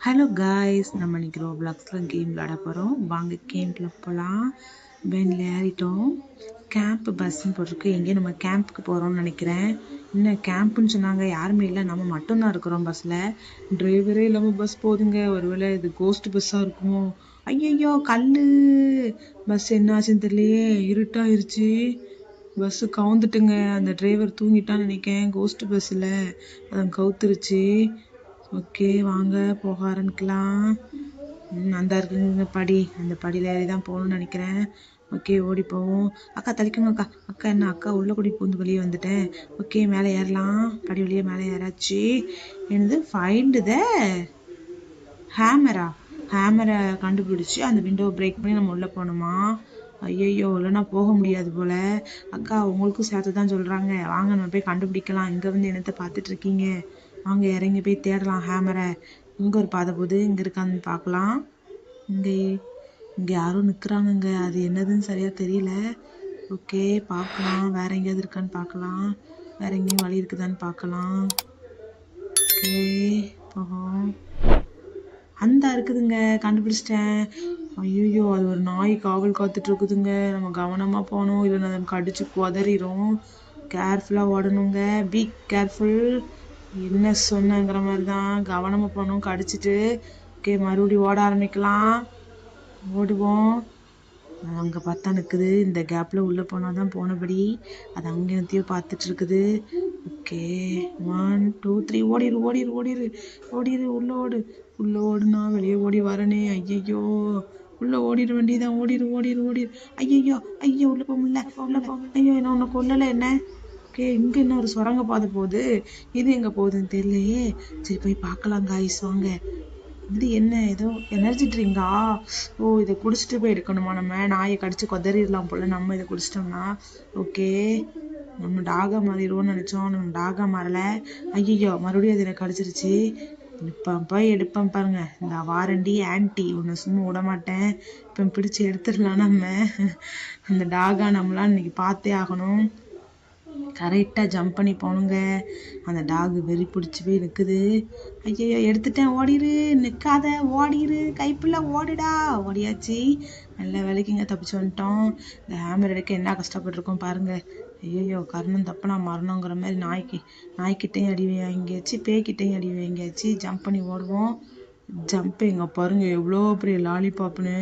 Hello guys, நம்ம இன்னைக்கு ரோப்ளாக்ஸில் game விளாட போகிறோம். வாங்க கேம்ப்ல போகலாம். வேனில் ஏறிட்டோம். கேம்ப் பஸ்ன்னு போட்டிருக்கு. எங்கேயும் நம்ம கேம்புக்கு போகிறோம்னு நினைக்கிறேன். இன்னும் கேம்ப்புன்னு சொன்னாங்க, யாருமே இல்லை, நம்ம மட்டும்தான் இருக்கிறோம் பஸ்ஸில். டிரைவரே இல்லாமல் பஸ் போகுதுங்க. ஒருவேளை இது கோஸ்ட் பஸ்ஸாக இருக்குமோ? ஐயையோ, கல் பஸ் என்ன ஆச்சுன்னு தெரியலையே. இருட்டாயிருச்சு, பஸ்ஸு கவுந்துட்டுங்க. அந்த டிரைவர் தூங்கிட்டான்னு நினைக்கிறேன். கோஸ்ட் பஸ்ஸில் அதான் கவுத்துருச்சு. ஓகே, வாங்க போக ஆரம்பிக்கலாம். அந்த இருக்குங்க படி, அந்த படியில் ஏறி தான் போகணும்னு நினைக்கிறேன். ஓகே, ஓடி போவோம். அக்கா தள்ளிக்கோங்க அக்கா. அக்கா என்ன அக்கா உள்ள கூடி பூந்து வெளியே வந்துட்டேன். ஓகே, மேலே ஏறலாம். படி வழியே மேலே ஏறாச்சு. என்னது ஃபைண்ட் த ஹேமரை கண்டுபிடிச்சி அந்த விண்டோவை பிரேக் பண்ணி நம்ம உள்ளே போகணுமா? ஐயையோ, இல்லைன்னா போக முடியாது போல. அக்கா உங்களுக்கும் சேர்த்து தான் சொல்கிறாங்க. வாங்க நம்ம போய் கண்டுபிடிக்கலாம். இங்கே வந்து என்னத்தை பார்த்துட்டு இருக்கீங்க? வாங்க இறங்கி போய் தேடலாம் ஹேமரை. இங்கே ஒரு பாதை போகுது, இங்கே இருக்கான்னு பார்க்கலாம். இங்கே யாரும் நிற்கிறாங்கங்க. அது என்னதுன்னு சரியாக தெரியல. ஓகே, பார்க்கலாம். வேற எங்கேயாவது இருக்கான்னு பார்க்கலாம். வேற எங்கேயும் வழி இருக்குதான்னு பார்க்கலாம். ஓகே, போகும். அந்த இருக்குதுங்க, கண்டுபிடிச்சிட்டேன். ஐயோ, அது ஒரு நாய் காவல் காத்துட்டு இருக்குதுங்க. நம்ம கவனமாக போகணும், இல்லைன்னா அதை கடிச்சு குதறிடும். கேர்ஃபுல்லாக ஓடணுங்க. Be careful. என்ன சொன்னங்கிற மாதிரி தான், கவனமாக போகணும், கடிச்சிட்டு. ஓகே, மறுபடியும் ஓட ஆரம்பிக்கலாம். ஓடுவோம். அங்கே பார்த்தா நிற்குது. இந்த கேப்பில் உள்ளே போனால் தான் போனபடி. அது அங்கே நிறுத்தியோ பார்த்துட்டு இருக்குது. ஓகே, 1 2 3 ஓடிரு ஓடிரு ஓடிரு ஓடிரு. உள்ளே ஓடு. உள்ளே ஓடுனா வெளியே ஓடி வரனே. ஐயையோ, உள்ளே ஓடிட வேண்டியதான். ஓடிரு ஓடிரு ஓடிரு. ஐயையோ ஐயோ, உள்ளே போக முடியல. ஐயோ, என்ன ஒன்று கொல்லலை என்ன? ஓகே, இங்கே இன்னும் ஒரு சுரங்க பாதை போகுது. இது எங்கே போகுதுன்னு தெரியலையே. சரி, போய் பார்க்கலாம் காய்ஸ், வாங்க. இது என்ன, ஏதோ எனர்ஜி ட்ரிங்கா? ஓ, இதை குடிச்சிட்டு போய் எடுக்கணுமா? நம்ம நாயை கடிச்சு கொதறிடலாம் போல நம்ம இதை குடிச்சிட்டோம்னா. ஓகே, நம்ம டாகா மாறிடுவோம்னு நினச்சோம், நம்ம டாகா மாறலை. ஐயோ, மறுபடியும் அது எனக்கு கடிச்சிருச்சு. இப்போ போய் எடுப்பேன் பாருங்க. இந்த வாரண்டி ஆன்டி ஒன்று சும்மா விட மாட்டேன். இப்போ பிடிச்சி எடுத்துடலாம் நம்ம. அந்த டாகா நம்மளாம் இன்னைக்கு பார்த்தே ஆகணும். கரெக்டாக ஜம்ப் பண்ணி போகணுங்க. அந்த டாகு வெறி பிடிச்சி போய் நிற்குது. ஐயோ, எடுத்துட்டேன். ஓடிரு, நிற்காத, ஓடிரு, கைப்புள்ள ஓடிடா. ஓடியாச்சு. நல்ல வேலைக்குங்க தப்பிச்சு வந்துட்டோம். இந்த ஹேமர் எடுக்க என்ன கஷ்டப்பட்டுருக்கோம் பாருங்க. ஐயோ, கர்ணம் தப்புனா மரணங்கிற மாதிரி நாய்க்கிட்டையும் அடி வாங்கியாச்சு, பேய்கிட்டையும் அடி வாங்கியாச்சு. ஜம்ப் பண்ணி ஓடுவோம். ஜம்ப் எங்க பாருங்க, எவ்வளோ பெரிய லாலிபாப்னு.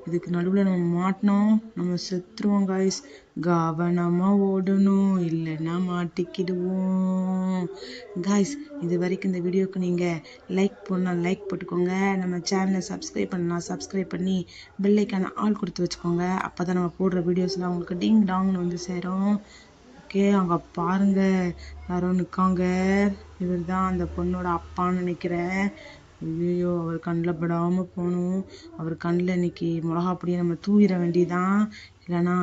இதுக்கு நடுவில் நம்ம மாட்டினோம், நம்ம செத்துருவோம் காய்ஸ். கவனமாக ஓடணும், இல்லைன்னா மாட்டிக்கிடுவோம் காய்ஸ். இது வரைக்கும் இந்த வீடியோக்கு நீங்கள் லைக் பண்ணால் லைக் போட்டுக்கோங்க. நம்ம சேனலை சப்ஸ்கிரைப் பண்ணலாம், சப்ஸ்கிரைப் பண்ணி பெல்லைக்கான ஆள் கொடுத்து வச்சுக்கோங்க. அப்போ தான் நம்ம போடுற வீடியோஸ்லாம் உங்களுக்கு டிங் டாங்னு வந்து சேரும். ஓகே, அங்கே பாருங்க, யாரோ நிற்காங்க. இவர் தான் அந்த பொண்ணோட அப்பான்னு நினைக்கிறேன். ஐயோ, அவர் கண்ணில் படாமல் போகணும். அவர் கண்ணில் இன்னைக்கு மிளகா அப்படியே நம்ம தூவிட வேண்டியதான், இல்லைன்னா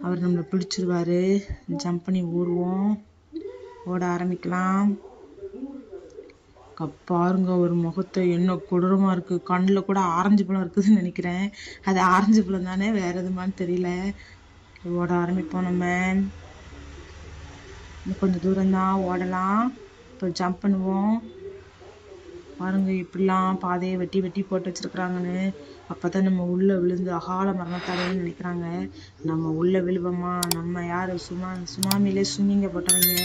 அவர் நம்மளை பிடிச்சிருவாரு. ஜம்ப் பண்ணி ஓடுவோம். ஓட ஆரம்பிக்கலாம். பாருங்க, ஒரு முகத்தை என்ன கொடூரமாக இருக்குது. கண்ணில் கூட ஆரஞ்சு பழம் இருக்குதுன்னு நினைக்கிறேன். அது ஆரஞ்சு பழம் தானே, வேற எதுமான்னு தெரியல. ஓட ஆரம்பிப்போம் நம்ம. இன்னும் கொஞ்சம் தூரம்தான் ஓடலாம். இப்போ ஜம்ப் பண்ணுவோம். பாருங்க, இப்படிலாம் பாதையை வெட்டி வெட்டி போட்டு வச்சிருக்கிறாங்கன்னு. அப்போதான் நம்ம உள்ளே விழுந்து அகால மரணத்தாலேன்னு நினைக்கிறாங்க. நம்ம உள்ளே விழுவோமா? நம்ம யார், சுனாமியிலே சுமிங்க போட்டவங்க.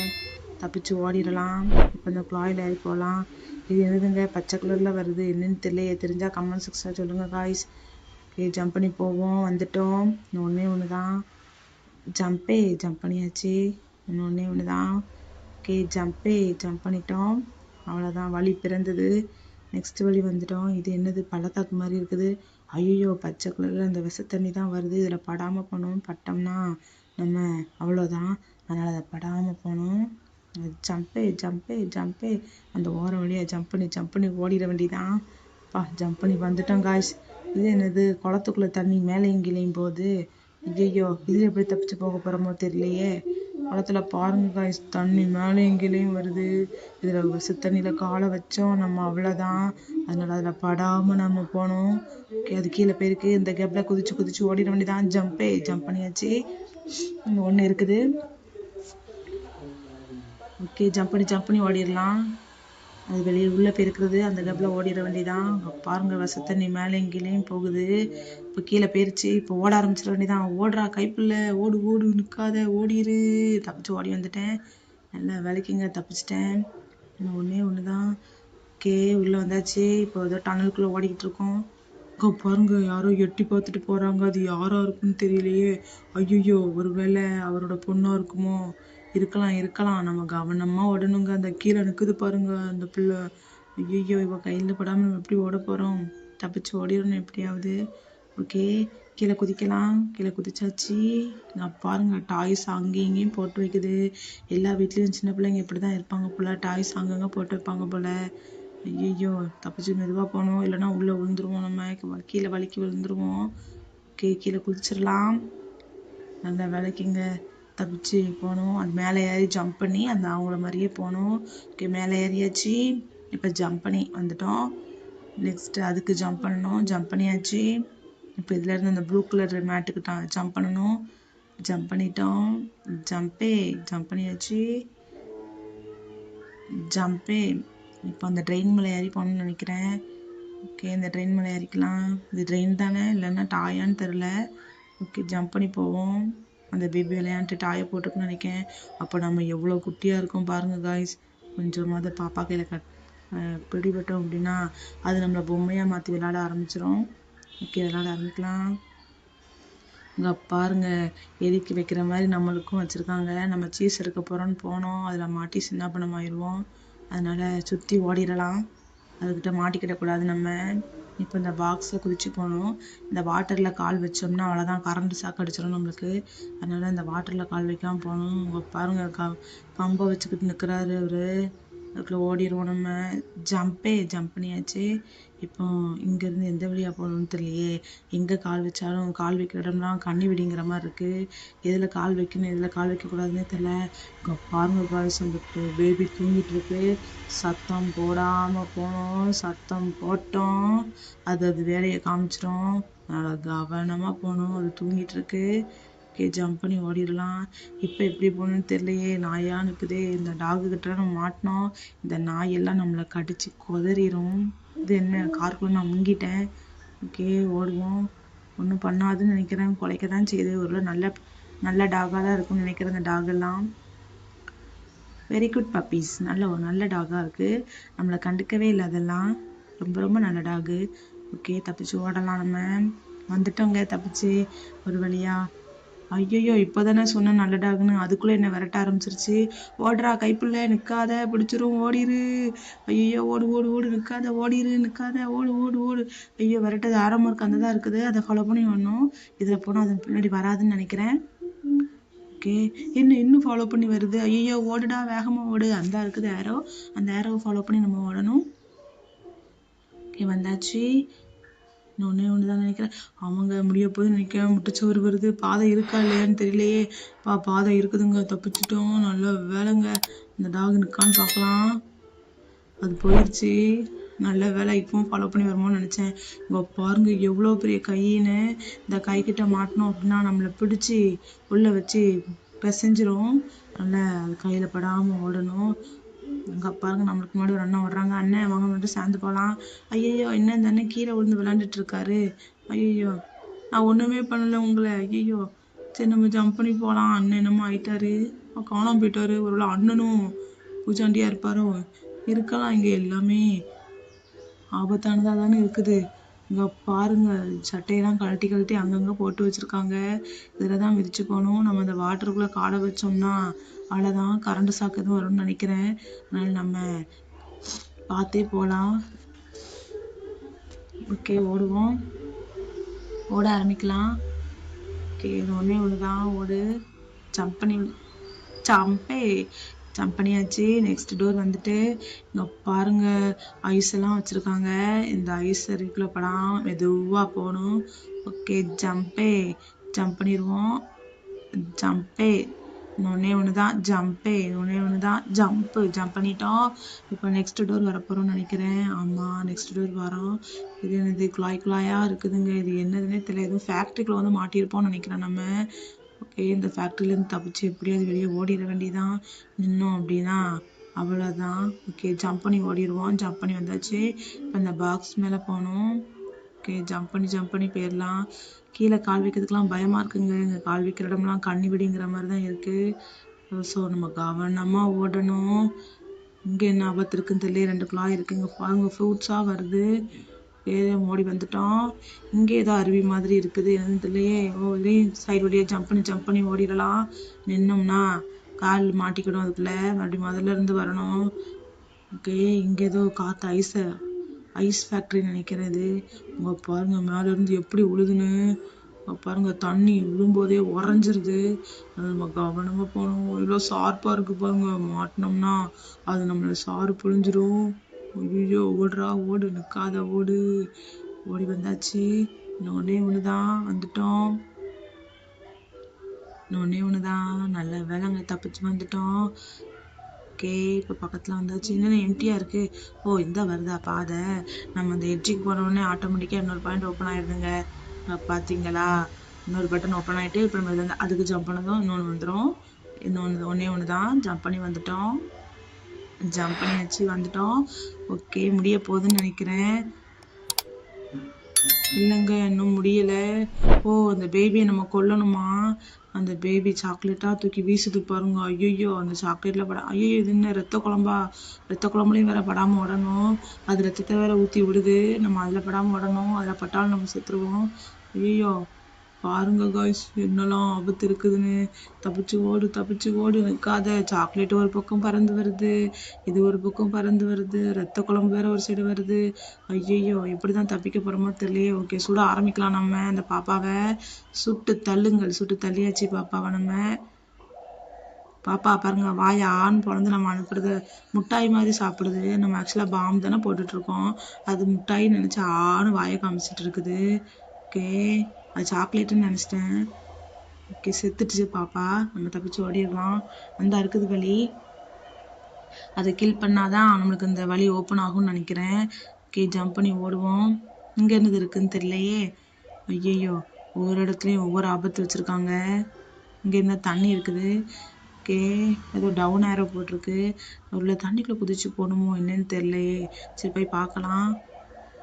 தப்பிச்சு ஓடிடலாம். இப்போ இந்த குழாயில் ஏறி போகலாம். இது என்னதுங்க, பச்சை கலரில் வருது, என்னன்னு தெரியலையே. தெரிஞ்சால் கமெண்ட் செக்ஷனில் சொல்லுங்கள் காய்ஸ். ஓகே, ஜம்ப் பண்ணி போவோம். வந்துட்டோம். இன்னும் ஒன்று தான். ஜம்ப் பண்ணியாச்சு. இன்னும் ஒன்று தான். ஓகே, ஜம்ப் பண்ணிட்டோம். அவ்வளோதான், வழி பிறந்தது. நெக்ஸ்ட் வழி வந்துட்டோம். இது என்னது, பள்ளத்தாக்கு மாதிரி இருக்குது. ஐயோ, பச்சை கலரில் அந்த விஷ தண்ணி தான் வருது. இதில் படாமல் போகணும். பட்டோம்னா நம்ம அவ்வளோதான். அதனால் அதை படாமல் போகணும். ஜம்ப்பு அந்த ஓரம் வழியாக ஜம்ப் பண்ணி ஓடிட வேண்டியதான். ஜம்ப் பண்ணி வந்துட்டோம் காய்ஸ். இது என்னது, குளத்துக்குள்ளே தண்ணி மேலே எங்கேயும் போகுது. ஐயோ, இதில் எப்படி தப்பிச்சு போக போகிறோமோ தெரியலையே. குளத்துல பாருங்க காய்ஸ், தண்ணி மேலே எங்கேயும் வருது. இதில் விஷ தண்ணியில் காலை வச்சோம் நம்ம அவ்வளோதான். அதனால் அதில் படாமல் நம்ம போகணும். ஓகே, அது கீழே போயிருக்கு. இந்த கேப்பில் குதிச்சு ஓடிட வேண்டியதான். ஜம்ப் பண்ணியாச்சு. இங்கே ஒன்று இருக்குது. ஓகே, ஜம்ப் பண்ணி ஓடிடலாம். அது வெளியே உள்ள போயிருக்கிறது. அந்த கேப்ல ஓடிட வேண்டியதான். பாருங்க விஷ தண்ணி மேலே கீழேயும் போகுது. இப்போ கீழே போயிருச்சு. இப்போ ஓட ஆரம்பிச்சிட வேண்டியதான். ஓடுறா கைப்புள்ள, ஓடு ஓடு நிற்காத, ஓடிரு. தப்பிச்சு ஓடி வந்துட்டேன். நல்லா வேலைக்குங்க தப்பிச்சிட்டேன். ஒன்னே ஒண்ணுதான். ஓகே உள்ள வந்தாச்சு. இப்போ ஏதோ டனலுக்குள்ள ஓடிக்கிட்டு இருக்கோம். அக்கா பாருங்க யாரோ எட்டி பார்த்துட்டு போறாங்க. அது யாரா இருக்குன்னு தெரியலையே. ஐயோ ஒருவேளை அவரோட பொண்ணா இருக்குமோ? இருக்கலாம் இருக்கலாம். நம்ம கவனமா ஓடணுங்க. அந்த கீழே நிக்குது பாருங்க அந்த பிள்ளை. ஐயோ இவ கையில படாம நம்ம எப்படி ஓட போறோம்? தப்பிச்சு ஓடிடணும் எப்படியாவது. ஓகே கீழே குதிக்கலாம். கீழே குதிச்சாச்சு. நான் பாருங்க டாய்ஸ் அங்கேயும் இங்கேயும் போட்டு வைக்குது. எல்லா வீட்லயும் சின்ன பிள்ளைங்க இப்படிதான் இருப்பாங்க போல. டாய்ஸ் அங்கங்க போட்டு வைப்பாங்க போல. ஐயோ தப்பிச்சு மெதுவா போகணும். இல்லைன்னா உள்ள விழுந்துருவோம். நம்ம கீழே வலிக்கு விழுந்துருவோம். ஓகே கீழே குதிச்சிடலாம். நல்ல வேலைக்குங்க தப்பிச்சு போகணும். அது மேலே ஏறி ஜம்ப் பண்ணி அந்த அவங்கள மாதிரியே போகணும். ஓகே மேலே ஏறியாச்சு. இப்போ ஜம்ப் பண்ணி வந்துட்டோம். நெக்ஸ்ட் அதுக்கு ஜம்ப் பண்ணணும். ஜம்ப் பண்ணியாச்சு. இப்போ இதுல இருந்து அந்த ப்ளூ கலர் மேட்டுக்கு ஜம்ப் பண்ணணும். ஜம்ப் பண்ணிட்டோம். ஜம்ப் பண்ணியாச்சு. ஜம்பே. இப்போ அந்த ட்ரெயின் மேலே ஏறி போகணும்னு நினைக்கிறேன். ஓகே இந்த ட்ரெயின் மேலே ஏறிக்கலாம். இது ட்ரெயின் தானே இல்லைன்னா டாயான்னு தெரில. ஓகே ஜம்ப் பண்ணி போவோம். அந்த பேபி விளையாண்டு டாயை போட்டுருக்குன்னு நினைக்கிறேன். அப்போ நம்ம எவ்வளோ குட்டியாக இருக்கோம் பாருங்க காய்ஸ். கொஞ்சமாவது பாப்பா கையில் பிடிபட்டோம் அப்படின்னா அது நம்மளை பொம்மையாக மாற்றி விளையாட ஆரம்பிச்சிடும். ஓகே விளையாட ஆரம்பிக்கலாம். இங்கே பாருங்க எதுக்கு வைக்கிற மாதிரி நம்மளுக்கும் வச்சுருக்காங்க. நம்ம சீஸ் எடுக்க போகிறோன்னு போனோம். அதில் மாட்டி சின்ன பணமாயிடுவோம். அதனால் சுற்றி ஓடிடலாம். அதுக்கிட்ட மாட்டிக்கிடக்கூடாது நம்ம. இப்போ இந்த பாக்ஸில் குதிச்சு போகணும். இந்த வாட்டரில் கால் வச்சோம்னா அவ்வளோதான், கரண்ட் ஷாக் அடிச்சிடும் நம்மளுக்கு. அதனால் இந்த வாட்டரில் கால் வைக்காமல் போகணும். இங்கே பாருங்க பம்பை வச்சுக்கிட்டு நிற்கிறாரு அவரு. அதுக்குள்ளே ஓடிடுவோம் நம்ம. ஜம்ப் பண்ணியாச்சு. இப்போ இங்கேருந்து எந்த வழியாக போகணும்னு தெரியலையே. எங்கே கால் வச்சாலும் கால் வைக்கிற இடம்லாம் கண்ணி வெடிங்கிற மாதிரி இருக்குது. எதில் கால் வைக்கணும் எதில் கால் வைக்கக்கூடாதுன்னே தெரியல. இங்கே பாருங்க காய்ஸ் அந்த பேபி தூங்கிட்டு இருக்கு. சத்தம் போடாமல் போனோம். சத்தம் போட்டோம் அது வேலையை காமிச்சிடும். அதனால் கவனமாக போகணும். அது தூங்கிட்டு இருக்கு. ஓகே ஜம்ப் பண்ணி ஓடிடலாம். இப்போ எப்படி போகணுன்னு தெரியலையே. நாயாக நிற்குதே. இந்த டாகு கிட்ட நம்ம மாட்டினோம். இந்த நாயெல்லாம் நம்மளை கடிச்சு கொதறிடும். இது என்ன காருக்குள்ள நான் முங்கிட்டேன். ஓகே ஓடுவோம். ஒன்றும் பண்ணாதுன்னு நினைக்கிறேன். குலைக்க தான் செய்யுது. ஒரு நல்ல டாகாக தான் இருக்கும்னு நினைக்கிறேன். இந்த டாகெல்லாம் வெரி குட் பப்பீஸ். நல்ல டாகாக இருக்குது. நம்மளை கண்டுக்கவே இல்லை. அதெல்லாம் ரொம்ப நல்ல டாகு. ஓகே தப்பிச்சு ஓடலாம். நம்ம வந்துட்டோங்க தப்பிச்சு ஒரு வழியா. ஐயோ இப்போதானே சொன்னேன் நல்ல டாகுன்னு. அதுக்குள்ளே என்ன விரட்ட ஆரம்பிச்சிருச்சு. ஓடுறா கைப்புள்ள, நிற்காத, பிடிச்சிரும், ஓடிரு. ஐயோ ஓடு ஓடு ஓடு, நிற்காத, ஓடிரு, நிற்காத, ஓடு ஓடு ஓடு. ஐயோ விரட்டது ஆரம்பம் இருக்கு. அந்த தான் இருக்குது. அதை ஃபாலோ பண்ணி வரணும். இதில் போனால் அது பின்னாடி வராதுன்னு நினைக்கிறேன். ஓகே இன்னும் ஃபாலோ பண்ணி வருது. ஐயோ ஓடுடா வேகமாக ஓடு. அந்த இருக்குது ஏரோ. அந்த ஏரோவை ஃபாலோ பண்ணி நம்ம ஓடணும். ஓகே வந்தாச்சு. ஒன்று தான் நினைக்கிறேன். அவங்க முடிய போது நினைக்கிறேன். முட்டுச்சோறு வருது. பாதை இருக்கா இல்லையான்னு தெரியலையே. பாதை இருக்குதுங்க. தப்பிச்சிட்டோம். நல்ல வேலைங்க. இந்த டாக் நிற்கான்னு பார்க்கலாம். அது போயிடுச்சு. நல்ல வேலை. இப்பவும் ஃபாலோ பண்ணி வருமோன்னு நினச்சேன். இங்கே பாருங்க எவ்வளோ பெரிய கையின்னு. இந்த கைக்கிட்ட மாட்டினோம் அப்படின்னா நம்மளை பிடிச்சி உள்ளே வச்சு பிசைஞ்சிரும். நல்லா அது கையில் படாமல் ஓடணும். அங்கே பாருங்க நம்மளுக்கு முன்னாடி ஒரு அண்ணன் ஓடுறாங்க. அண்ணன் வாங்க மட்டும் சேர்ந்து போகலாம். ஐயோ என்ன இந்த அண்ணன் கீழே விழுந்து விளையாண்டுட்டு இருக்காரு. ஐயோ நான் ஒன்றுமே பண்ணலை உங்களை. ஐயோ சரி நம்ம ஜம்ப் பண்ணி போகலாம். அண்ணன் என்னமோ ஆயிட்டாரு. காணாம போயிட்டாரு. ஒருவேளை அண்ணனும் பூச்சாண்டியாக இருப்பாரோ. இருக்கலாம். இங்கே எல்லாமே ஆபத்தானதாக தானே இருக்குது. இங்கே பாருங்க சட்டையெல்லாம் கழட்டி அங்கங்கே போட்டு வச்சுருக்காங்க. இதில் தான் மிதிச்சு போகணும். நம்ம அந்த வாட்டருக்குள்ளே காலை வச்சோம்னா அவ்வளோதான், கரண்ட் ஷாக் எதுவும் வரும்னு நினைக்கிறேன். அதனால் நம்ம பார்த்தே போகலாம். ஓகே ஓடுவோம். ஓட ஆரம்பிக்கலாம். ஓகே இது ஒன்று தான். ஓடு. ஜம்ப் பண்ணியாச்சு. நெக்ஸ்ட் டோர் வந்துட்டு இங்கே பாருங்க ஐஸ் எல்லாம் வச்சுருக்காங்க. இந்த ஐஸ் இருக்குள்ள படம் மெதுவாக போகணும். ஓகே ஜம்ப் பண்ணிடுவோம். ஒன்று தான் ஜம்ப் பண்ணிட்டோம். இப்போ நெக்ஸ்ட் டோர் வரப்போகிறோம்னு நினைக்கிறேன். ஆமாம் நெக்ஸ்ட் டோர் வரோம். இது என்னது குழாயாக இருக்குதுங்க. இது என்னதுன்னே தெரியல. எதுவும் ஃபேக்ட்ரிக்குள்ள வந்து மாட்டியிருப்போம்னு நினைக்கிறேன் நம்ம. ஓகே இந்த ஃபேக்ட்ரியிலேருந்து தப்பிச்சு எப்படியாவது வெளியே ஓடிட வேண்டியதான். நின்னோம் அப்படின்னா அவ்வளோதான். ஓகே, ஜம்ப் பண்ணி ஓடிடுவோம். ஜம்ப் பண்ணி வந்தாச்சு. இப்போ இந்த பாக்ஸ் மேலே போகணும். ஓகே, ஜம்ப் பண்ணி போயிடலாம். கீழே கால் வைக்கிறதுக்கெலாம் பயமாக இருக்குங்க. இங்கே கால் வைக்கிற இடம்லாம் கண்ணி விடிங்கிற மாதிரி தான் இருக்குது. ஸோ நம்ம கவனமாக ஓடணும். இங்கே என்ன ஆபத்து இருக்குன்னு தெரியல. 2 குழாய் இருக்குங்க பாருங்க, ஃப்ரூட்ஸாக வருது. ஓடி வந்துட்டோம். இங்கே ஏதோ அருவி மாதிரி இருக்குது, என்னன்னு தெரியலையே. சைடு வழியாக ஜம்ப் பண்ணி ஓடிடலாம். நின்னோம்னா கால் மாட்டிக்கிடும், அதுக்குள்ள மறுபடியும் முதல்ல இருந்து வரணும். ஓகே, இங்கே ஏதோ காற்று ஐஸ் ஃபேக்ட்ரி நினைக்கிறது. உங்க பாருங்க மேல இருந்து எப்படி உழுதுன்னு. பாருங்க தண்ணி விழும்போதே உறைஞ்சிருது. அது நம்ம கவனமா போகணும். இவ்வளோ ஷார்ப்பா இருக்கு பாருங்க, மாட்டினோம்னா அது நம்மள சாறு புழிஞ்சிரும். ஐயோ, ஓடுறா ஓடு, நிற்காத ஓடு. ஓடி வந்தாச்சு. இன்னொன்னே ஒண்ணுதான், வந்துட்டோம். நல்ல வேலைங்க, தப்பிச்சு வந்துட்டோம். ஓகே, இப்போ பக்கத்தில் வந்தாச்சு. என்னென்ன எம்டியாக இருக்குது. ஓ, இந்த வருதா பாதை. நம்ம அந்த எட்ஜுக்கு போனோடனே ஆட்டோமேட்டிக்காக இன்னொரு பாயிண்ட் ஓப்பன் ஆகிடுதுங்க. பார்த்தீங்களா, இன்னொரு பட்டன் ஓப்பன் ஆகிட்டு இப்போ நம்ம இதில் அதுக்கு ஜம்ப் பண்ணதும் இன்னொன்று வந்துடும். ஒன்று தான். ஜம்ப் பண்ணி வந்துட்டோம். ஜம்ப் பண்ணியாச்சு, வந்துட்டோம். ஓகே, முடிய போகுதுன்னு நினைக்கிறேன். இல்லைங்க, இன்னும் முடியலை. ஓ, அந்த பேபியை நம்ம கொல்லணுமா? அந்த பேபி சாக்லேட்டா தூக்கி வீசுது பாருங்க. ஐயோ, அந்த சாக்லேட்ல ஐயோ, இது என்ன ரத்த குழம்பா? ரத்த குழம்புலையும் வேற படாம உடணும். அது ரத்தத்தை வேற ஊத்தி விடுது. நம்ம அதுல படாம உடணும். அதுல பட்டாலும் நம்ம செத்துருவோம். ஐயோ, பாருங்க காய்ஸ், என்னெல்லாம் ஆபத்து இருக்குதுன்னு. தப்பிச்சு ஓடு, நிற்காத. சாக்லேட் ஒரு பக்கம் பறந்து வருது, இது ஒரு பக்கம் பறந்து வருது, ரத்த குழம்பு வேற ஒரு சைடு வருது. ஐயோ, எப்படிதான் தப்பிக்க போறோமோ தெரியலையே. ஓகே, சுட ஆரம்பிக்கலாம். நம்ம அந்த பாப்பாவை சுட்டு தள்ளியாச்சு பாப்பாவை. நம்ம பாப்பா பாருங்க, வாயை ஆண் பிறந்து நம்ம அனுப்புறது முட்டாய் மாதிரி சாப்பிடுது. நம்ம ஆக்சுவலா பாம் தானே போட்டுட்டு இருக்கோம், அது முட்டாய் நினைச்சு ஆணு வாயை காமிச்சிட்டு இருக்குது. ஓகே, அது சாக்லேட்டுன்னு நினச்சிட்டேன். ஓகே, செத்துட்டுச்சு பாப்பா. நம்ம தப்பிச்சு ஓடிடலாம். அந்த இருக்குது வழி, அதை கில் பண்ணாதான் நம்மளுக்கு இந்த வழி ஓப்பன் ஆகும்னு நினைக்கிறேன். ஓகே, ஜம்ப் பண்ணி ஓடுவோம். இங்கே என்னது இருக்குன்னு தெரியலையே. ஐயோ, ஒவ்வொரு இடத்துலையும் ஒவ்வொரு ஆபத்து வச்சுருக்காங்க. இங்கே என்ன தண்ணி இருக்குது. ஓகே, ஏதோ டவுன் ஏரோ போட்டிருக்கு. உள்ள தண்ணிக்குள்ளே குதிச்சு போகணுமோ என்னன்னு தெரியலையே. சரி, போய் பார்க்கலாம்.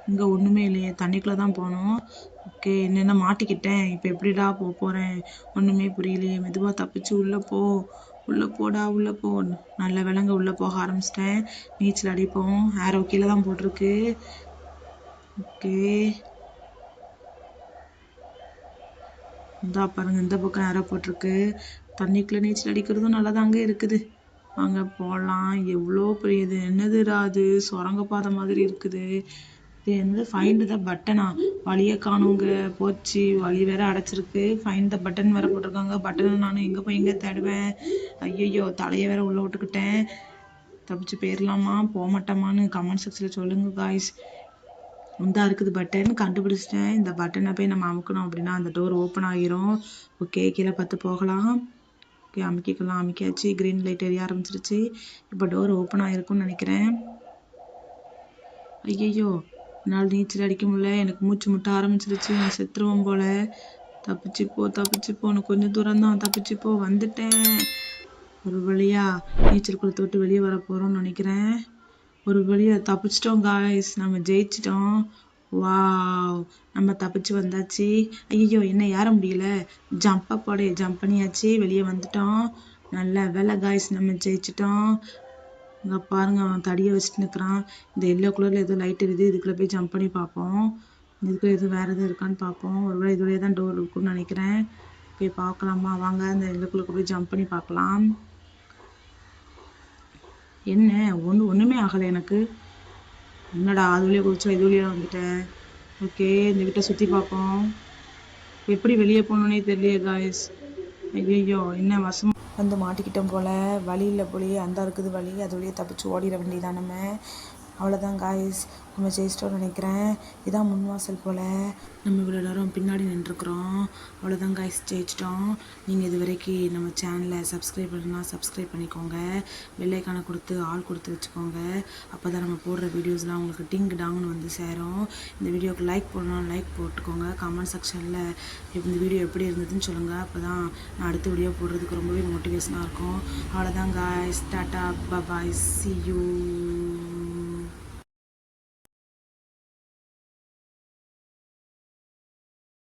இங்கே ஒன்றுமே இல்லையே, தண்ணிக்குள்ளே தான் போகணும். ஓகே, என்னென்ன மாட்டிக்கிட்டேன். இப்போ எப்படிடா போகிறேன் ஒன்றுமே புரியலையே. மெதுவாக தப்பிச்சு உள்ளே போடா. நல்ல விலங்க உள்ளே போக ஆரம்பிச்சிட்டேன். நீச்சல் அடிப்போம். ஆரோ கீழே தான் போட்டிருக்கு. ஓகே, இந்தா பாருங்க, இந்த பக்கம் ஆரோ போட்டிருக்கு. தண்ணிக்குள்ளே நீச்சல் அடிக்கிறதும் நல்லாதாங்க இருக்குது. வாங்க போகலாம். எவ்வளோ பெரியது, என்னதுடா அது, சுரங்கப்பாதை மாதிரி இருக்குது. இது என்னது, ஃபைண்ட் த பட்டனா? வழியை காணுங்க, போச்சு. வழி வேற அடைச்சிருக்கு. ஃபைண்ட் த பட்டன் வேற போட்டிருக்காங்க. பட்டனை நான் எங்கே போய் எங்கே தேடுவேன்? ஐயோ, தலையை வேற உள்ள விட்டுக்கிட்டேன். தப்பிச்சு போயிடலாமா போக மாட்டோமான்னு கமெண்ட் செக்ஷனில் சொல்லுங்க காய்ஸ். இந்தா இருக்குது பட்டன், கண்டுபிடிச்சிட்டேன். இந்த பட்டனை போய் நம்ம அமுக்கணும் அப்படின்னா அந்த டோர் ஓப்பன் ஆகிரும். ஓகே, கீழே பார்த்து போகலாம். ஓகே, அமைக்காச்சு. க்ரீன் லைட் எரிய ஆரம்பிச்சிருச்சு. இப்போ டோர் ஓப்பன் ஆகிருக்கும்னு நினைக்கிறேன். ஐயோ, என்னால் நீச்சல் அடிக்க முடியல. எனக்கு மூச்சு முட்ட ஆரம்பிச்சிருச்சு. நான் செத்துருவோம் போல. தப்பிச்சு போன்னு கொஞ்சம் தூரம் தான். தப்பிச்சு போ, வந்துட்டேன். ஒரு வழியா நீச்சல் குளத்தை விட்டு வெளியே வர போறோம்னு நினைக்கிறேன். ஒரு வழியா தப்பிச்சிட்டோம் காய்ஸ், நம்ம ஜெயிச்சிட்டோம். வாவ், நம்ம தப்பிச்சு வந்தாச்சு. ஐயோ, என்ன ஏற முடியல. ஜம்ப் பண்ணியாச்சு, வெளியே வந்துட்டோம். நல்ல வேலை காய்ஸ், நம்ம ஜெயிச்சிட்டோம். இங்கே பாருங்க, அவன் தடியை வச்சுட்டு நிற்கிறான். இந்த எல்லோ கலரில் ஏதோ லைட் இருக்குது, இதுக்குள்ளே போய் ஜம்ப் பண்ணி பார்ப்போம். இதுக்குள்ளே எதுவும் வேறு எதுவும் இருக்கான்னு பார்ப்போம். ஒருவேளை இதுலேயே தான் டோர் இருக்குன்னு நினைக்கிறேன். போய் பார்க்கலாமா? வாங்க, இந்த எல்லோக்குள்ளே போய் ஜம்ப் பண்ணி பார்க்கலாம். என்ன, ஒன்றுமே ஆகலை எனக்கு. என்னடா, அது வழியாக குதிச்சா இது வழியாக வந்துட்டேன். ஓகே, இந்த வீட்டை சுற்றி பார்ப்போம். எப்படி வெளியே போகணுன்னே தெரியலையே காய்ஸ். ஐயோ, என்ன வசம் வந்து மாட்டிக்கிட்டோம் போல். வழி இல்லை போலயே. அந்த இருக்குது வழி, அது வழியே தப்பிச்சு ஓடிட வேண்டியதான் நம்ம. அவ்வளோதான் காய்ஸ், நம்ம ஜெயிச்சிட்டோம்னு நினைக்கிறேன். இதான் முன் வாசல் போல். நம்ம இவ்வளோ நேரம் பின்னாடி நின்றுருக்குறோம். அவ்வளோதான் காய்ஸ், ஜெயிச்சிட்டோம். நீங்கள் இது வரைக்கும் நம்ம சேனலை சப்ஸ்கிரைப் பண்ணால் சப்ஸ்கிரைப் பண்ணிக்கோங்க. பெல்லைக்கானை கொடுத்து ஆள் கொடுத்து வச்சுக்கோங்க. அப்போ தான் நம்ம போடுற வீடியோஸ்லாம் உங்களுக்கு டிங் டாங்னு வந்து சேரும். இந்த வீடியோக்கு லைக் போடணும், லைக் போட்டுக்கோங்க. கமெண்ட் செக்ஷனில் இந்த வீடியோ எப்படி இருந்ததுன்னு சொல்லுங்கள். அப்போ தான் நான் அடுத்த வீடியோ போடுறதுக்கு ரொம்பவே மோட்டிவேஷனாக இருக்கும். அவ்வளோதான் guys, tata bye, see you.